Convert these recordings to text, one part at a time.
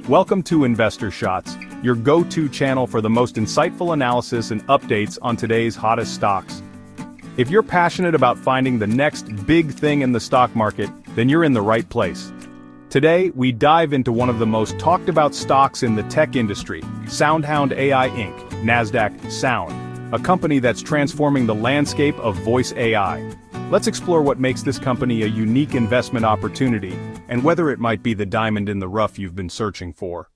Welcome to Investor Shots, your go-to channel for the most insightful analysis and updates on today's hottest stocks. If you're passionate about finding the next big thing in the stock market, then you're in the right place. Today, we dive into one of the most talked about stocks in the tech industry, SoundHound AI Inc., NASDAQ SOUN, a company that's transforming the landscape of voice AI. Let's explore what makes this company a unique investment opportunity, and whether it might be the diamond in the rough you've been searching for.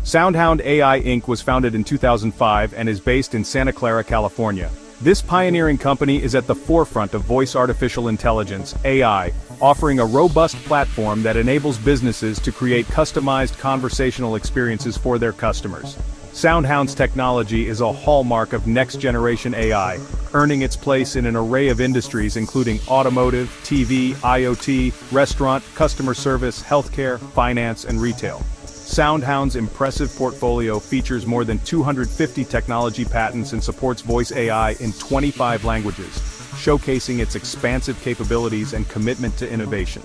SoundHound AI Inc. was founded in 2005 and is based in Santa Clara, California. This pioneering company is at the forefront of voice artificial intelligence, AI, offering a robust platform that enables businesses to create customized conversational experiences for their customers. SoundHound's technology is a hallmark of next-generation AI, earning its place in an array of industries including automotive, TV, IoT, restaurant, customer service, healthcare, finance, and retail. SoundHound's impressive portfolio features more than 250 technology patents and supports voice AI in 25 languages, showcasing its expansive capabilities and commitment to innovation.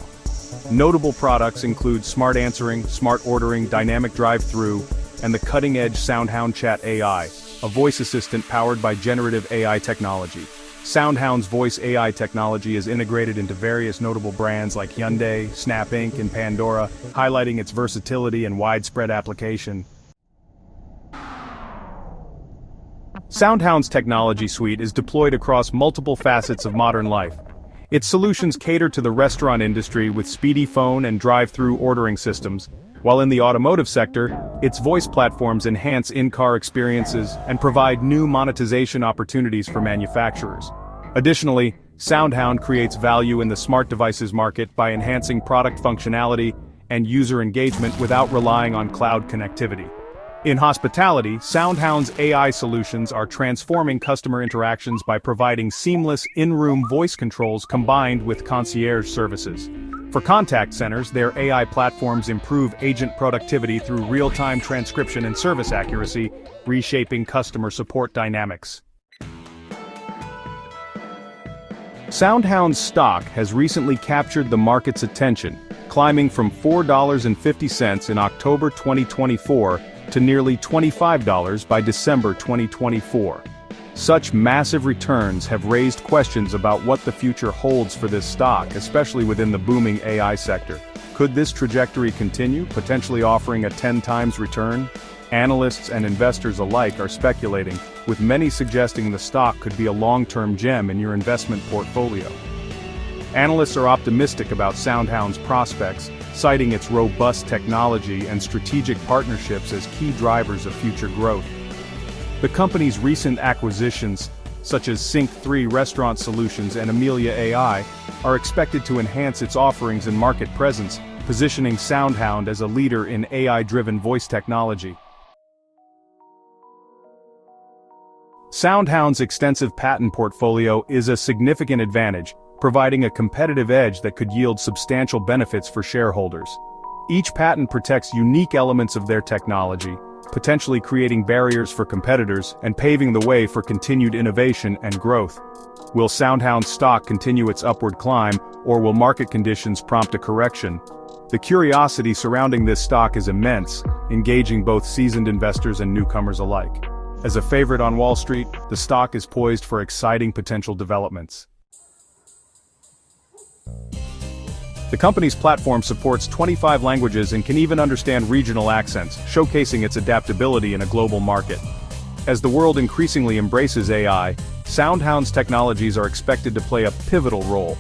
Notable products include smart answering, smart ordering, dynamic drive-through, and the cutting-edge SoundHound Chat AI, a voice assistant powered by generative AI technology. SoundHound's voice AI technology is integrated into various notable brands like Hyundai, Snap Inc., and Pandora, highlighting its versatility and widespread application. SoundHound's technology suite is deployed across multiple facets of modern life. Its solutions cater to the restaurant industry with speedy phone and drive-through ordering systems, while in the automotive sector, its voice platforms enhance in-car experiences and provide new monetization opportunities for manufacturers. Additionally, SoundHound creates value in the smart devices market by enhancing product functionality and user engagement without relying on cloud connectivity. In hospitality, SoundHound's AI solutions are transforming customer interactions by providing seamless in-room voice controls combined with concierge services. For contact centers, their AI platforms improve agent productivity through real-time transcription and service accuracy, reshaping customer support dynamics. SoundHound's stock has recently captured the market's attention, climbing from $4.50 in October 2024 to nearly $25 by December 2024. Such massive returns have raised questions about what the future holds for this stock, especially within the booming AI sector. Could this trajectory continue, potentially offering a 10 times return? Analysts and investors alike are speculating, with many suggesting the stock could be a long-term gem in your investment portfolio. Analysts are optimistic about SoundHound's prospects, citing its robust technology and strategic partnerships as key drivers of future growth. The company's recent acquisitions, such as Sync3 Restaurant Solutions and Amelia AI, are expected to enhance its offerings and market presence, positioning SoundHound as a leader in AI-driven voice technology. SoundHound's extensive patent portfolio is a significant advantage, providing a competitive edge that could yield substantial benefits for shareholders. Each patent protects unique elements of their technology, potentially creating barriers for competitors and paving the way for continued innovation and growth. Will SoundHound stock continue its upward climb, or will market conditions prompt a correction? The curiosity surrounding this stock is immense, engaging both seasoned investors and newcomers alike. As a favorite on Wall Street, the stock is poised for exciting potential developments. The company's platform supports 25 languages and can even understand regional accents, showcasing its adaptability in a global market. As the world increasingly embraces AI, SoundHound's technologies are expected to play a pivotal role.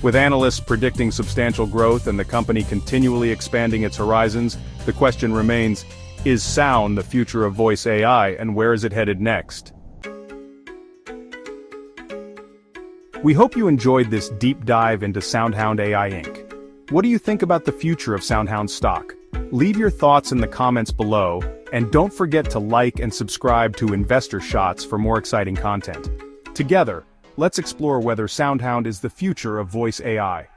With analysts predicting substantial growth and the company continually expanding its horizons, the question remains, is SOUN the future of voice AI, and where is it headed next? We hope you enjoyed this deep dive into SoundHound AI Inc. What do you think about the future of SoundHound stock? Leave your thoughts in the comments below, and don't forget to like and subscribe to Investor Shots for more exciting content. Together, let's explore whether SoundHound is the future of voice AI.